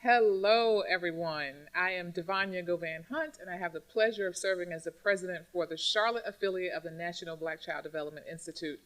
Hello, everyone. I am Devanya Govan Hunt, and I have the pleasure of serving as the president for the Charlotte affiliate of the National Black Child Development Institute.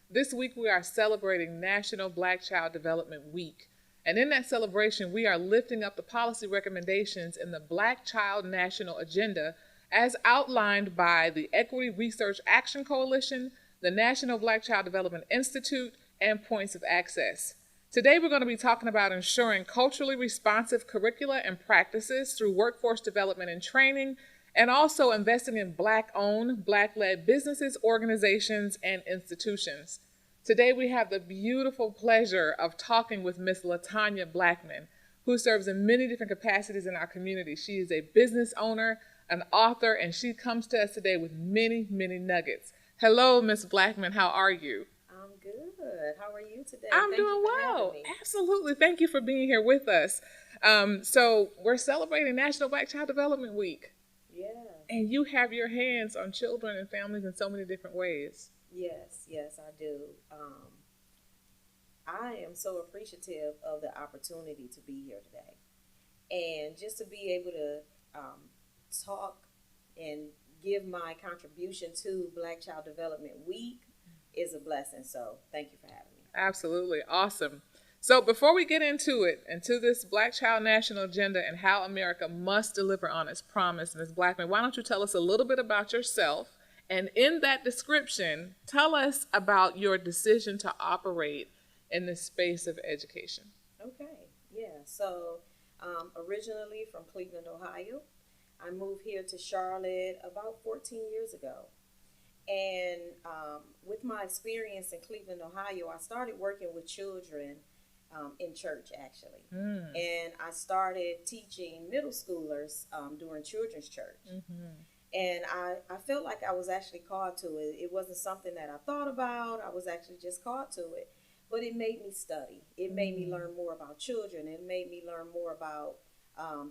This week, we are celebrating National Black Child Development Week. And in that celebration, we are lifting up the policy recommendations in the Black Child National Agenda as outlined by the Equity Research Action Coalition, the National Black Child Development Institute, and Points of Access. Today, we're going to be talking about ensuring culturally responsive curricula and practices through workforce development and training, and also investing in Black-owned, Black-led businesses, organizations, and institutions. Today, we have the beautiful pleasure of talking with Miss Latanya Blackmon, who serves in many different capacities in our community. She is a business owner, an author, and she comes to us today with many, many nuggets. Hello, Miss Blackmon. How are you? I'm good. How are you today? I'm Thank you doing for having well. me. Absolutely. Thank you for being here with us. So we're celebrating National Black Child Development Week, Yeah. and you have your hands on children and families in so many different ways. Yes, I do. I am so appreciative of the opportunity to be here today and just to be able to talk and give my contribution to Black Child Development Week is a blessing. So thank you for having me. Absolutely. Awesome. So before we get into it, into this Black Child National Agenda and how America must deliver on its promise, Ms. Blackmon, why don't you tell us a little bit about yourself? And in that description, tell us about your decision to operate in the space of education. Okay, yeah. So originally from Cleveland, Ohio, I moved here to Charlotte about 14 years ago. And with my experience in Cleveland, Ohio, I started working with children in church actually. And I started teaching middle schoolers during children's church. And I felt like I was actually called to it. It wasn't something that I thought about, I was actually just called to it. But it made me study, it made me learn more about children, it made me learn more about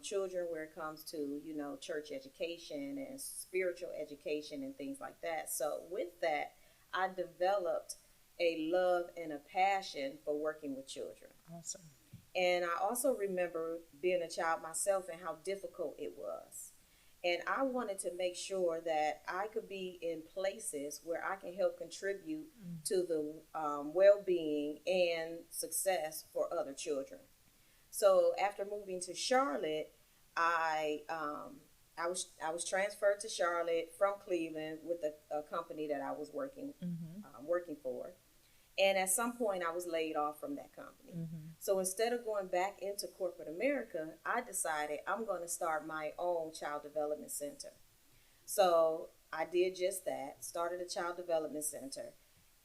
children where it comes to church education and spiritual education and things like that. So with that, I developed a love and a passion for working with children. Awesome. And I also remember being a child myself and how difficult it was. And I wanted to make sure that I could be in places where I can help contribute to the well-being and success for other children. So after moving to Charlotte, I I was transferred to Charlotte from Cleveland with a company that I was working for. And at some point, I was laid off from that company. So instead of going back into corporate America, I decided I'm going to start my own child development center. So I did just that, started a child development center.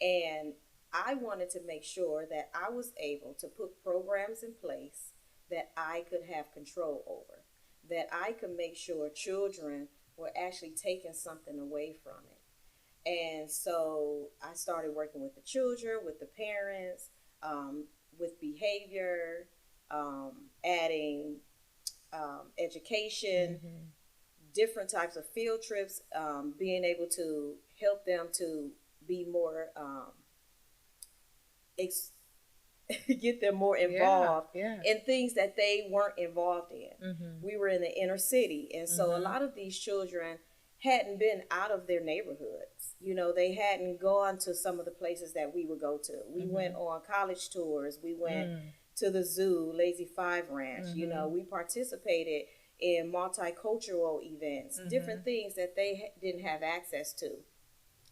And I wanted to make sure that I was able to put programs in place that I could have control over, that I could make sure children were actually taking something away from it. And so I started working with the children, with the parents, with behavior, adding education, different types of field trips, being able to help them to be more, get them more involved in things that they weren't involved in. We were in the inner city. And so a lot of these children hadn't been out of their neighborhoods. You know, they hadn't gone to some of the places that we would go to. We went on college tours. We went to the zoo, Lazy Five Ranch. You know, we participated in multicultural events, different things that they didn't have access to.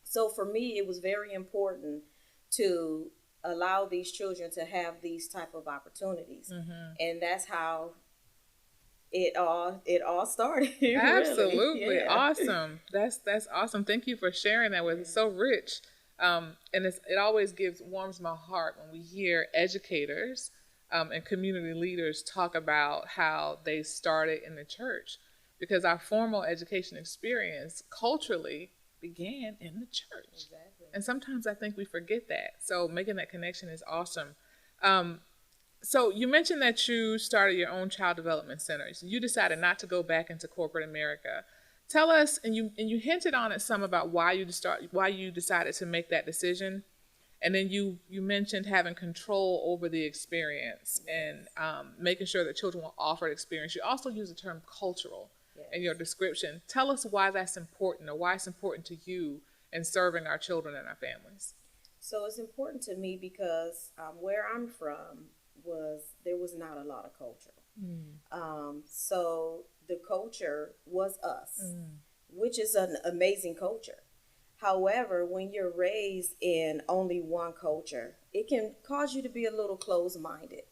So for me, it was very important to allow these children to have these type of opportunities. And that's how it all started. Absolutely. Really. Yeah. Awesome. That's awesome. Thank you for sharing that with us. It's so rich. And it always warms my heart when we hear educators and community leaders talk about how they started in the church, because our formal education experience culturally began in the church. Exactly. And sometimes I think we forget that. So making that connection is awesome. So you mentioned that you started your own child development centers. You decided not to go back into corporate America. Tell us, and you hinted on it some about why you decided to make that decision. And then you mentioned having control over the experience and making sure that children will offer an experience. You also use the term cultural in your description. Tell us why that's important, or why it's important to you in serving our children and our families. So it's important to me because where I'm from there was not a lot of culture. So the culture was us, which is an amazing culture. However, when you're raised in only one culture, it can cause you to be a little closed-minded.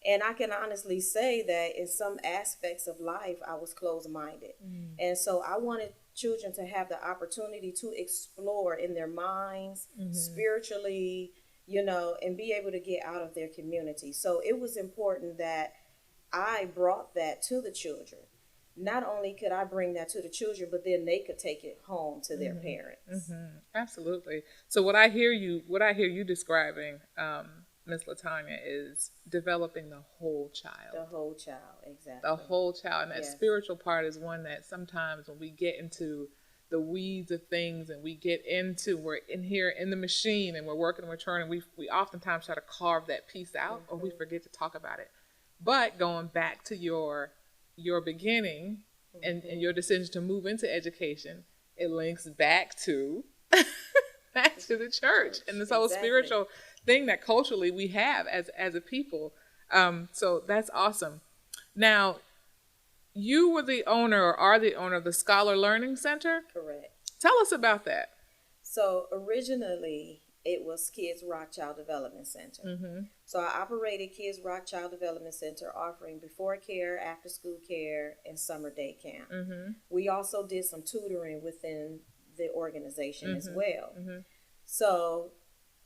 And I can honestly say that in some aspects of life, I was closed-minded. And so I wanted children to have the opportunity to explore in their minds, spiritually, and be able to get out of their community. So it was important that I brought that to the children. Not only could I bring that to the children, but then they could take it home to their parents. Absolutely. So what I hear you describing, Miss Latanya, is developing the whole child. The whole child, exactly. The whole child. And that spiritual part is one that sometimes when we get into the weeds of things and we're in here in the machine and we're working and we're turning, we oftentimes try to carve that piece out, or we forget to talk about it. But going back to your beginning and your decision to move into education, it links back to the church and this whole spiritual thing that culturally we have as a people. So that's awesome. Now, you were the owner, or are the owner, of the Scholar Learning Center? Correct. Tell us about that. So originally, it was Kids Rock Child Development Center. So I operated Kids Rock Child Development Center, offering before care, after school care, and summer day camp. We also did some tutoring within the organization as well. So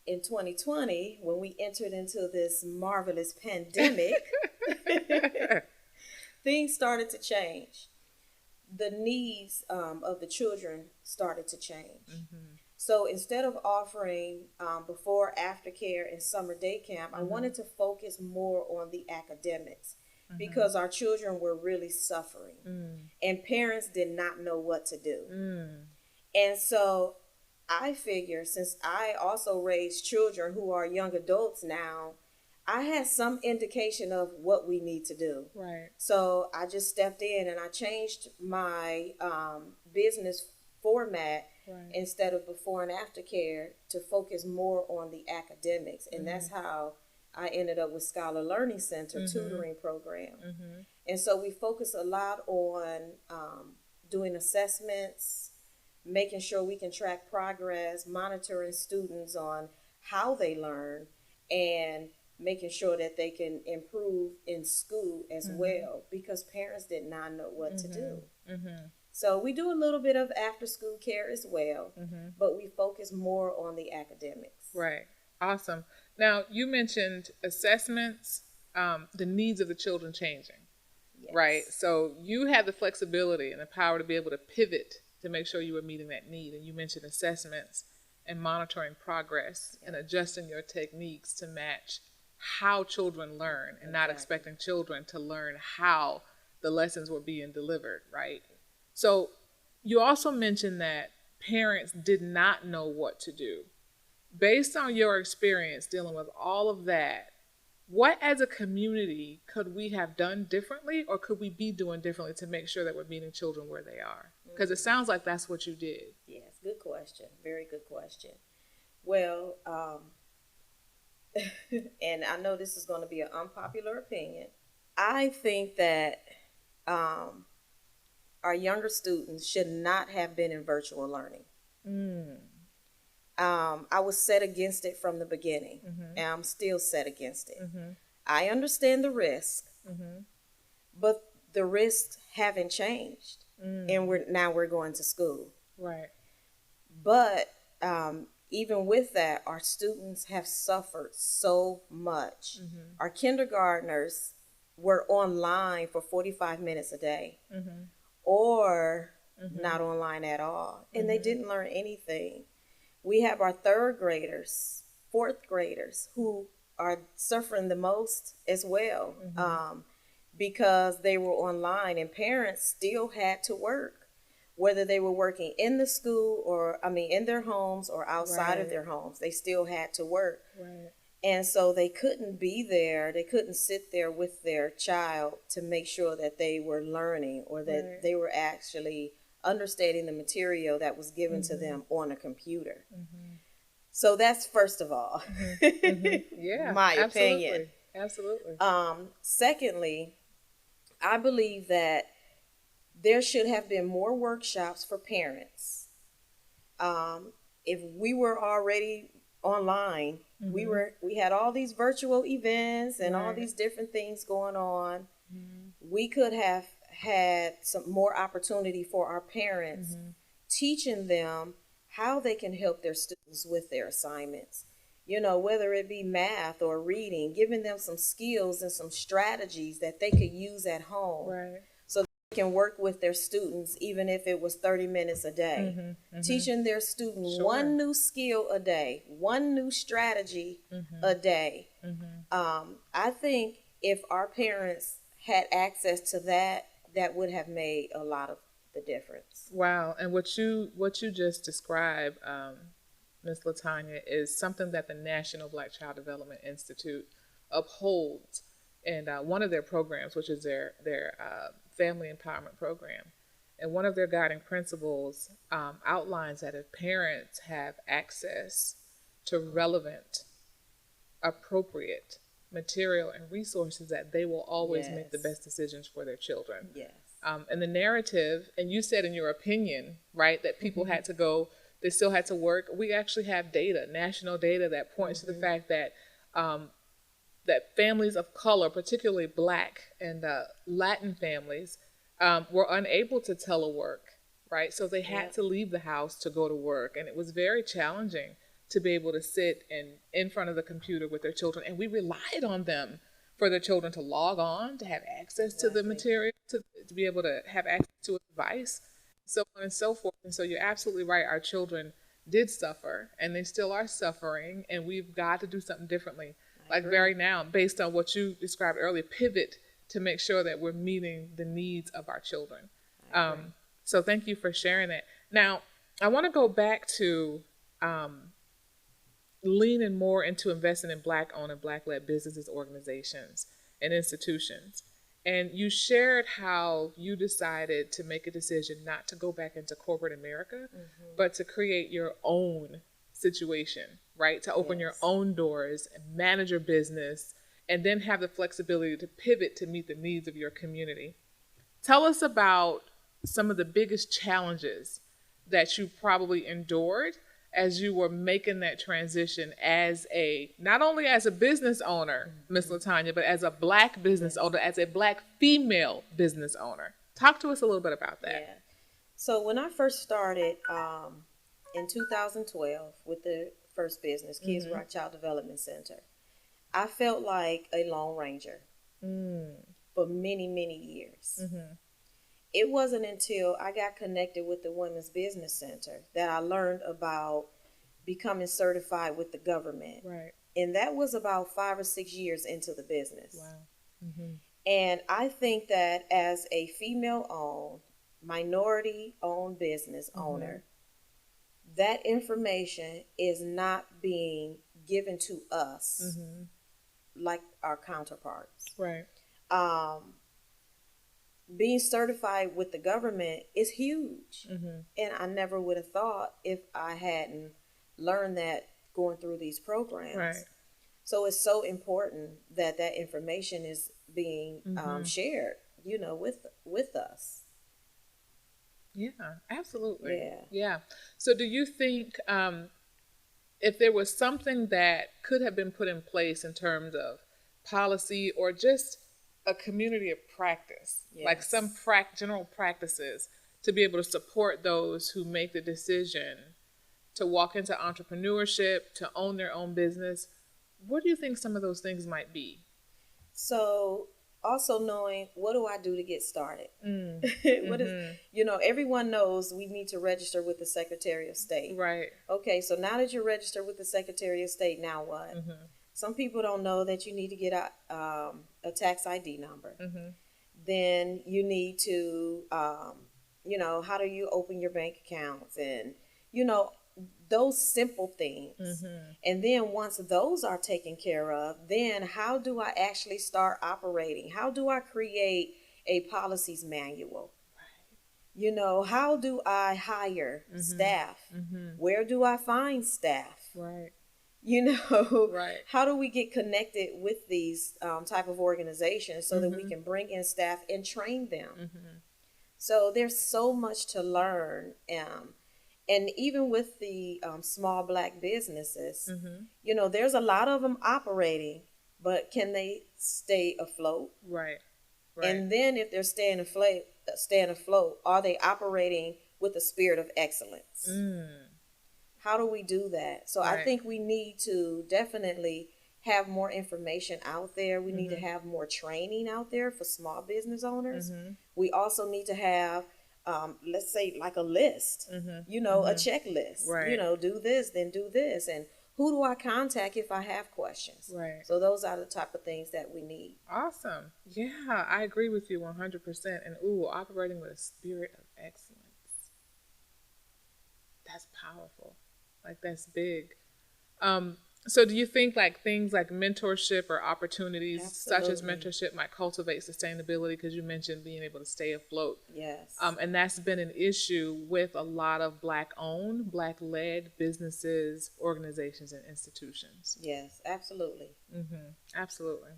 in 2020, when we entered into this marvelous pandemic, things started to change. The needs of the children started to change. So instead of offering before, after care, and summer day camp, I wanted to focus more on the academics because our children were really suffering and parents did not know what to do. And so I figure, since I also raise children who are young adults now, I had some indication of what we need to do. Right. So I just stepped in and I changed my business format. Right. Instead of before and after care, to focus more on the academics. And that's how I ended up with Scholar Learning Center tutoring program. And so we focus a lot on doing assessments, making sure we can track progress, monitoring students on how they learn, and making sure that they can improve in school as well, because parents did not know what to do. So we do a little bit of after school care as well, but we focus more on the academics. Right. Awesome. Now, you mentioned assessments, the needs of the children changing, right? So you had the flexibility and the power to be able to pivot to make sure you were meeting that need. And you mentioned assessments and monitoring progress and adjusting your techniques to match how children learn, and not expecting children to learn how the lessons were being delivered, right? So you also mentioned that parents did not know what to do. Based on your experience dealing with all of that, what as a community could we have done differently, or could we be doing differently to make sure that we're meeting children where they are? Because it sounds like that's what you did. Yes, good question. Very good question. Well, and I know this is going to be an unpopular opinion. I think that our younger students should not have been in virtual learning. I was set against it from the beginning, and I'm still set against it. I understand the risk, but the risks haven't changed, and we're going to school. Right. But even with that, our students have suffered so much. Our kindergartners were online for 45 minutes a day, or not online at all, and they didn't learn anything. We have our third graders, fourth graders, who are suffering the most as well, because they were online and parents still had to work. whether they were working in the school or, in their homes or outside of Right. their homes. They still had to work. Right. And so they couldn't be there. They couldn't sit there with their child to make sure that they were learning or that Right. they were actually understanding the material that was given to them on a computer. So that's first of all, Yeah, my absolutely. opinion. Absolutely. Secondly, I believe that there should have been more workshops for parents. If we were already online, we had all these virtual events and all Right. these different things going on. We could have had some more opportunity for our parents, teaching them how they can help their students with their assignments. Whether it be math or reading, giving them some skills and some strategies that they could use at home. Right. So they can work with their students, even if it was 30 minutes a day. Teaching their student one new skill a day, one new strategy a day. I think if our parents had access to that, that would have made a lot of the difference. Wow. And what you just described, Ms. Latanya, is something that the National Black Child Development Institute upholds, and one of their programs, which is their family empowerment program, and one of their guiding principles outlines that if parents have access to relevant, appropriate material and resources, that they will always make the best decisions for their children. Yes. And the narrative, and you said in your opinion, right, that people had to go, they still had to work. We actually have data, national data, that points to the fact that that families of color, particularly Black and Latin families, were unable to telework, right? So they had to leave the house to go to work, and it was very challenging to be able to sit in front of the computer with their children, and we relied on them for their children to log on, to have access to the material, to be able to have access to a device, so on and so forth. And so you're absolutely right. Our children did suffer, and they still are suffering, and we've got to do something differently. Like very now, based on what you described earlier, pivot to make sure that we're meeting the needs of our children. So thank you for sharing that. Now, I want to go back to leaning more into investing in Black-owned and Black-led businesses, organizations, and institutions. And you shared how you decided to make a decision not to go back into corporate America, but to create your own situation, right? To open your own doors and manage your business, and then have the flexibility to pivot to meet the needs of your community. Tell us about some of the biggest challenges that you probably endured as you were making that transition as not only as a business owner, Miss Latanya, but as a Black business owner, as a Black female business owner. Talk to us a little bit about that. Yeah. So when I first started in 2012 with the first business, Kids Rock Child Development Center, I felt like a Lone Ranger for many, many years. It wasn't until I got connected with the Women's Business Center that I learned about becoming certified with the government. Right. And that was about 5 or 6 years into the business. Wow. And I think that as a female-owned, minority-owned business owner, that information is not being given to us like our counterparts. Right. Being certified with the government is huge. And I never would have thought if I hadn't learned that going through these programs. Right. So it's so important that that information is being shared, with us. Yeah, absolutely. Yeah. Yeah. So do you think if there was something that could have been put in place in terms of policy or just a community of practice, like some general practices to be able to support those who make the decision to walk into entrepreneurship, to own their own business, what do you think some of those things might be? So also knowing, what do I do to get started? What is, everyone knows we need to register with the Secretary of State. Right. Okay, so now that you're registered with the Secretary of State, now what? Some people don't know that you need to get a tax ID number. Then you need to, how do you open your bank accounts, and you know those simple things. And then once those are taken care of, then how do I actually start operating? How do I create a policies manual? How do I hire staff? Where do I find staff? Right. Right. How do we get connected with these type of organizations so that we can bring in staff and train them? So there's so much to learn. And even with the small Black businesses, there's a lot of them operating, but can they stay afloat? Right. And then if they're staying afloat, are they operating with a spirit of excellence? How do we do that? So I think we need to definitely have more information out there. We need to have more training out there for small business owners. We also need to have, let's say, like a list, a checklist. Right. Do this, then do this. And who do I contact if I have questions? Right. So those are the type of things that we need. Awesome. Yeah, I agree with you 100%. And operating with a spirit of excellence. That's powerful. Like, that's big. So do you think like things like mentorship or opportunities such as mentorship might cultivate sustainability? Because you mentioned being able to stay afloat. Yes. And that's been an issue with a lot of Black-owned, Black-led businesses, organizations, and institutions. Yes, absolutely. Absolutely.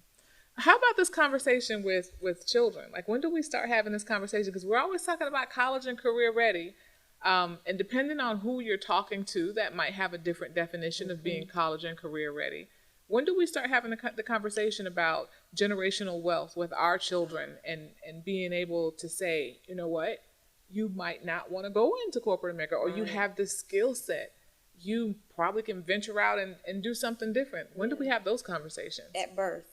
How about this conversation with children? Like, when do we start having this conversation? Because we're always talking about college and career ready. And depending on who you're talking to, that might have a different definition of being college and career ready. When do we start having the conversation about generational wealth with our children and being able to say, you know what, you might not want to go into corporate America, or you have this skill set. You probably can venture out and do something different. When do we have those conversations? At birth.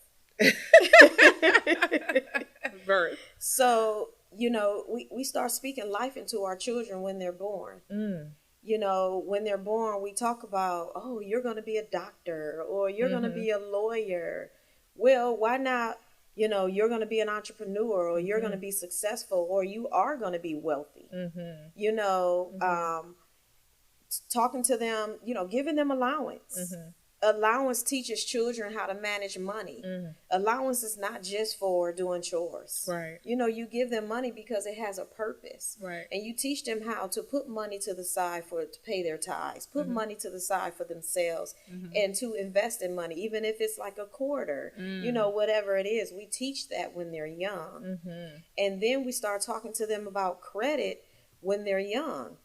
Birth. So, we start speaking life into our children when they're born. When they're born, we talk about, oh, you're going to be a doctor, or you're going to be a lawyer. Well, why not, you're going to be an entrepreneur, or you're going to be successful, or you are going to be wealthy. Talking to them, giving them allowance. Allowance teaches children how to manage money. Allowance is not just for doing chores. Right. You give them money because it has a purpose. Right. And you teach them how to put money to the side to pay their tithes, put money to the side for themselves, and to invest in money, even if it's like a quarter, whatever it is. We teach that when they're young. And then we start talking to them about credit when they're young.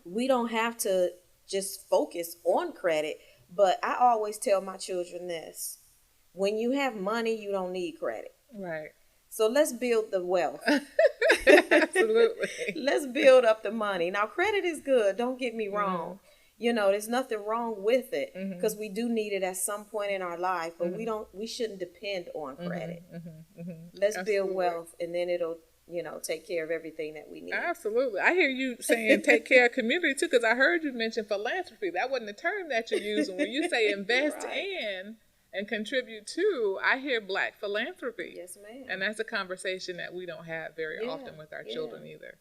We don't have to just focus on credit, but I always tell my children this: when you have money, you don't need credit. Right. So let's build the wealth. Absolutely. Let's build up the money. Now, credit is good. Don't get me wrong. There's nothing wrong with it, because we do need it at some point in our life, but we shouldn't depend on credit. Let's build wealth, and then it'll take care of everything that we need. Absolutely. I hear you saying take care of community too, because I heard you mention philanthropy. That wasn't the term that you're using. When you say invest in and contribute to, I hear Black philanthropy. Yes, ma'am. And that's a conversation that we don't have very often with our children either.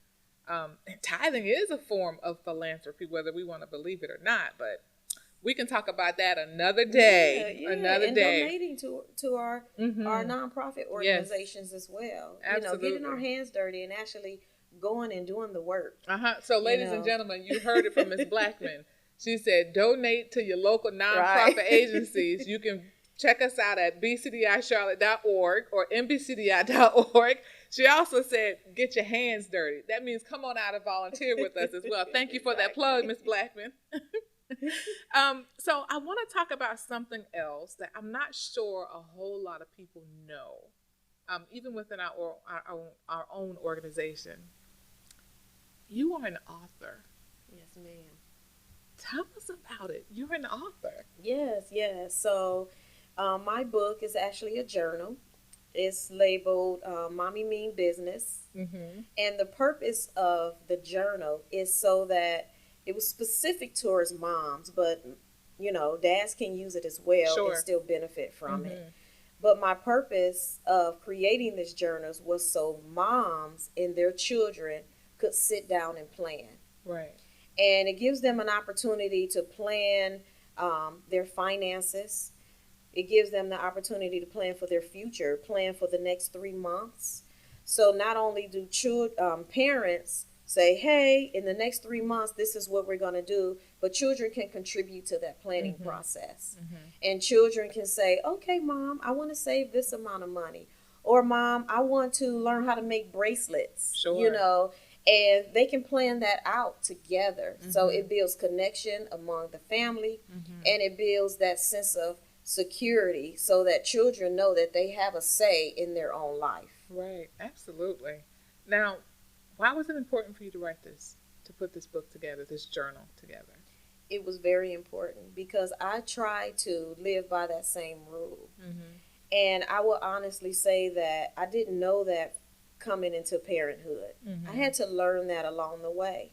And tithing is a form of philanthropy, whether we want to believe it or not, but we can talk about that another day. Another day. Donating to our nonprofit organizations as well. Absolutely. Getting our hands dirty and actually going and doing the work. So, ladies and gentlemen, you heard it from Ms. Blackmon. She said, donate to your local nonprofit agencies. You can check us out at bcdicharlotte.org or mbcdi.org. She also said, get your hands dirty. That means come on out and volunteer with us as well. Thank you for that plug, Ms. Blackmon. So I want to talk about something else that I'm not sure a whole lot of people know, even within our own organization. You are an author. Yes, ma'am. Tell us about it. You're an author. Yes. So my book is actually a journal. It's labeled Mommy Mean Business. And the purpose of the journal is so that it was specific towards moms, but dads can use it as well and still benefit from it. But my purpose of creating these journals was so moms and their children could sit down and plan. Right. And it gives them an opportunity to plan their finances. It gives them the opportunity to plan for their future, plan for the next 3 months. So not only do parents say, hey, in the next 3 months, this is what we're going to do, but children can contribute to that planning process. And children can say, okay, mom, I want to save this amount of money. Or, mom, I want to learn how to make bracelets, Sure. and they can plan that out together. So it builds connection among the family, and it builds that sense of security so that children know that they have a say in their own life. Right. Absolutely. Now, why was it important for you to write this, to put this book together, this journal together? It was very important because I try to live by that same rule. And I will honestly say that I didn't know that coming into parenthood. I had to learn that along the way.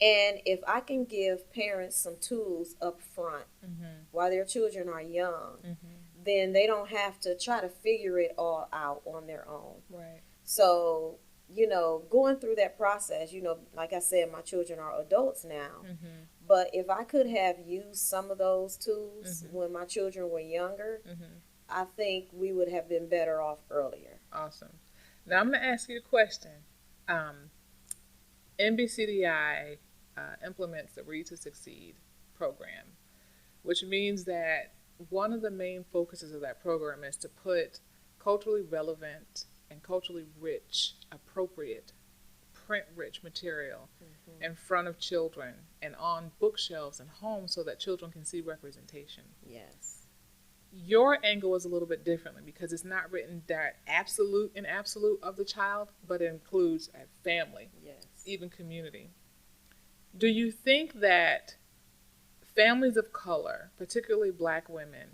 And if I can give parents some tools up front while their children are young, then they don't have to try to figure it all out on their own. Right. So, going through that process, like I said, my children are adults now. But if I could have used some of those tools when my children were younger, I think we would have been better off earlier. Awesome. Now I'm going to ask you a question. NBCDI implements the Read to Succeed program, which means that one of the main focuses of that program is to put culturally relevant and culturally rich, appropriate, print-rich material in front of children and on bookshelves and homes so that children can see representation. Yes. Your angle is a little bit differently because it's not written that absolute of the child, but it includes a family, yes, even community. Do you think that families of color, particularly Black women,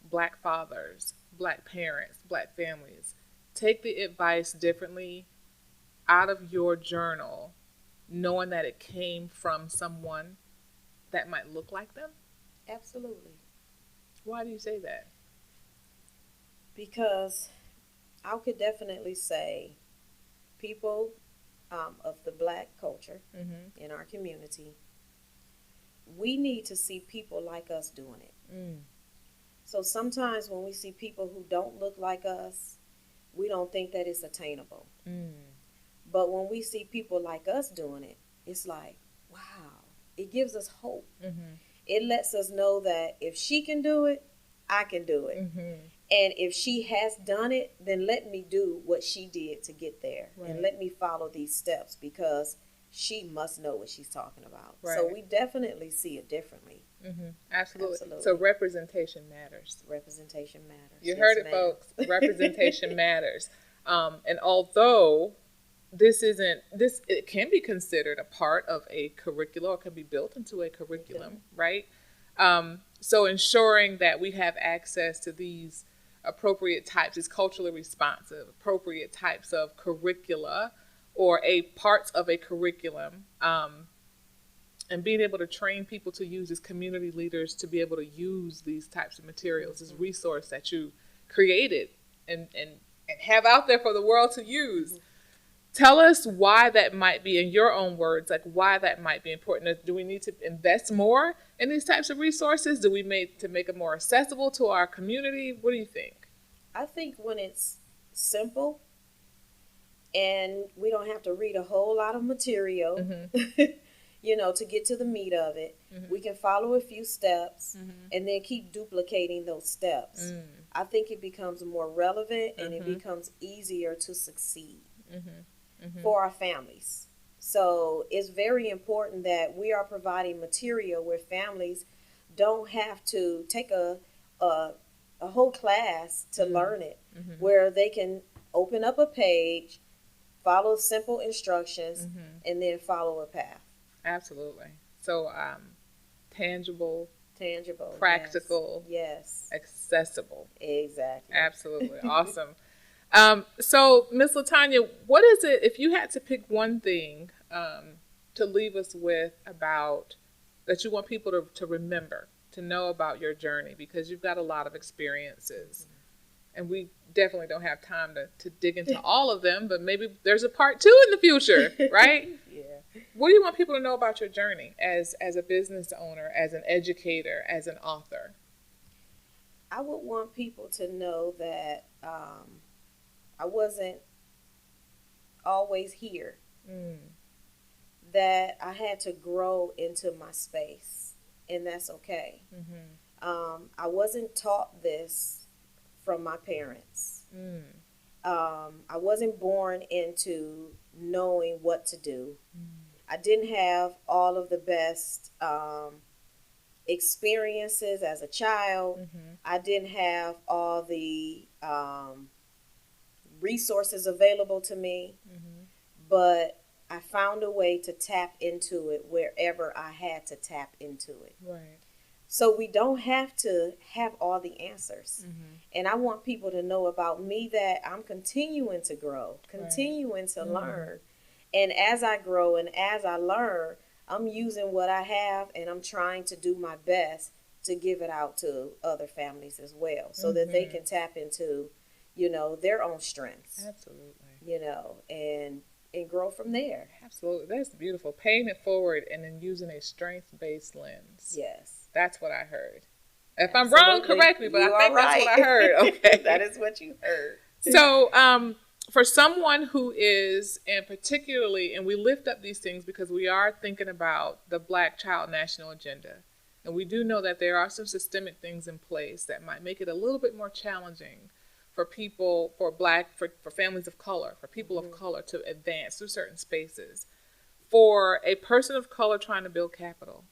Black fathers, Black parents, Black families, take the advice differently out of your journal, knowing that it came from someone that might look like them? Absolutely. Why do you say that? Because I could definitely say people of the Black culture in our community, we need to see people like us doing it. So sometimes when we see people who don't look like us, we don't think that it's attainable. But when we see people like us doing it, it's like, wow, it gives us hope. It lets us know that if she can do it, I can do it. And if she has done it, then let me do what she did to get there. Right. And let me follow these steps because she must know what she's talking about. Right. So we definitely see it differently. Absolutely. So representation matters. Representation matters. You heard it, folks. Representation matters. And although it can be considered a part of a curriculum or can be built into a curriculum, right? So ensuring that we have access to these appropriate types, these culturally responsive, appropriate types of curricula or parts of a curriculum, and being able to train people to use as community leaders to be able to use these types of materials, this resource that you created and have out there for the world to use. Tell us why that might be, in your own words, like why that might be important. Do we need to invest more in these types of resources? Do we make it more accessible to our community? What do you think? I think when it's simple and we don't have to read a whole lot of material, to get to the meat of it, we can follow a few steps and then keep duplicating those steps. I think it becomes more relevant and it becomes easier to succeed. For our families. So it's very important that we are providing material where families don't have to take a whole class to learn it, where they can open up a page, follow simple instructions, and then follow a path. Absolutely. So tangible, practical, yes, accessible. Exactly. Absolutely. Awesome. So, Ms. LaTanya, what is it, if you had to pick one thing to leave us with about, that you want people to remember, to know about your journey, because you've got a lot of experiences. And we definitely don't have time to dig into all of them, but maybe there's a part 2 in the future, right? Yeah. What do you want people to know about your journey as a business owner, as an educator, as an author? I would want people to know that I wasn't always here, Mm. that I had to grow into my space, and that's okay. I wasn't taught this from my parents. Mm. I wasn't born into knowing what to do. I didn't have all of the best experiences as a child. I didn't have all the resources available to me, but I found a way to tap into it wherever I had to tap into it. Right. So we don't have to have all the answers. And I want people to know about me that I'm continuing to grow, continuing to learn. And as I grow and as I learn, I'm using what I have and I'm trying to do my best to give it out to other families as well so that they can tap into, their own strengths. Absolutely. And grow from there. Absolutely. That's beautiful. Paying it forward and then using a strength-based lens. Yes. That's what I heard. If I'm wrong, correct me, but I think that's what I heard. Okay. That is what you heard. So, for someone who is, and particularly, and we lift up these things because we are thinking about the Black Child National Agenda. And we do know that there are some systemic things in place that might make it a little bit more challenging for people, for families of color, for people of color to advance through certain spaces. For a person of color trying to build capital,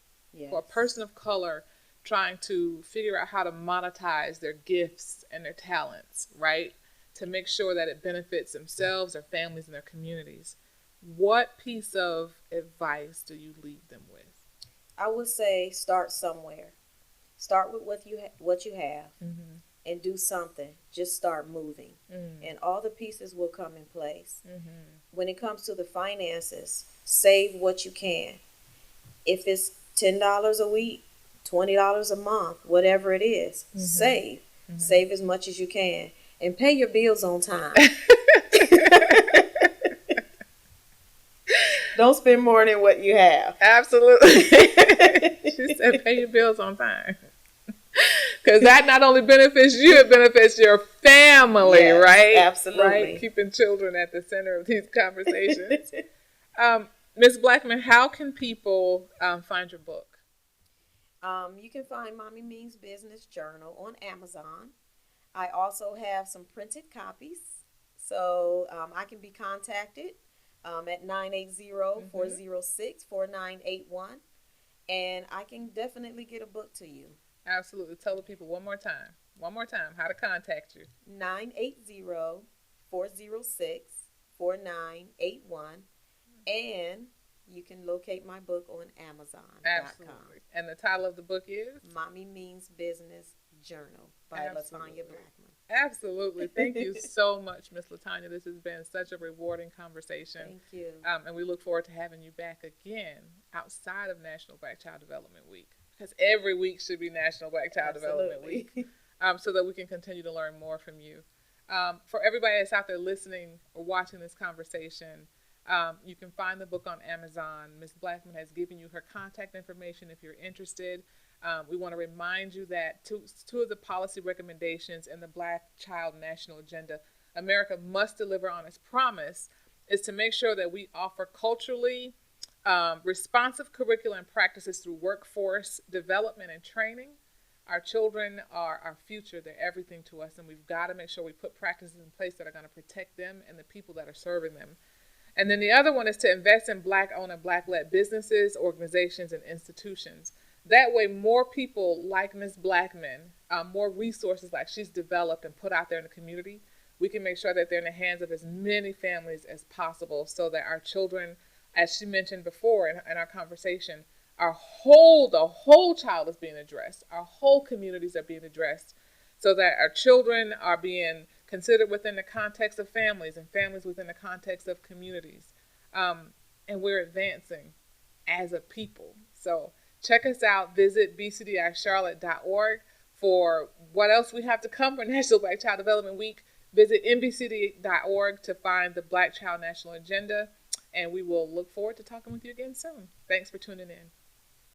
for a person of color trying to figure out how to monetize their gifts and their talents, right? To make sure that it benefits themselves, their families, and their communities. What piece of advice do you leave them with? I would say start somewhere. Start with what you have and do something. Just start moving. And all the pieces will come in place. When it comes to the finances, save what you can. If it's $10 a week, $20 a month, whatever it is, save. Save as much as you can. And pay your bills on time. Don't spend more than what you have. Absolutely. She said pay your bills on time. Because that not only benefits you, it benefits your family, right? Absolutely. Right? Keeping children at the center of these conversations. Ms. Blackmon, how can people find your book? You can find Mommy Means Business Journal on Amazon. I also have some printed copies, so I can be contacted at 980-406-4981, and I can definitely get a book to you. Absolutely. Tell the people one more time, how to contact you. 980-406-4981, and you can locate my book on Amazon.com. Absolutely. And the title of the book is? Mommy Means Business Journal by LaTanya Blackmon. Absolutely. Thank you so much, Miss LaTanya. This has been such a rewarding conversation. Thank you. And we look forward to having you back again outside of National Black Child Development Week, because every week should be National Black Child Development Week, so that we can continue to learn more from you. For everybody that's out there listening or watching this conversation, you can find the book on Amazon. Ms. Blackmon has given you her contact information if you're interested. We want to remind you that two of the policy recommendations in the Black Child National Agenda, America Must Deliver on its Promise, is to make sure that we offer culturally responsive curriculum and practices through workforce development and training. Our children are our future. They're everything to us, and we've got to make sure we put practices in place that are going to protect them and the people that are serving them. And then the other one is to invest in Black-owned and Black-led businesses, organizations, and institutions. That way, more people like Ms. Blackmon, more resources like she's developed and put out there in the community, we can make sure that they're in the hands of as many families as possible so that our children, as she mentioned before in our conversation, the whole child is being addressed. Our whole communities are being addressed so that our children are being considered within the context of families and families within the context of communities. And we're advancing as a people. So check us out. Visit bcdicharlotte.org For what else we have to come for National Black Child Development Week, visit nbcd.org to find the Black Child National Agenda, and we will look forward to talking with you again soon. Thanks for tuning in.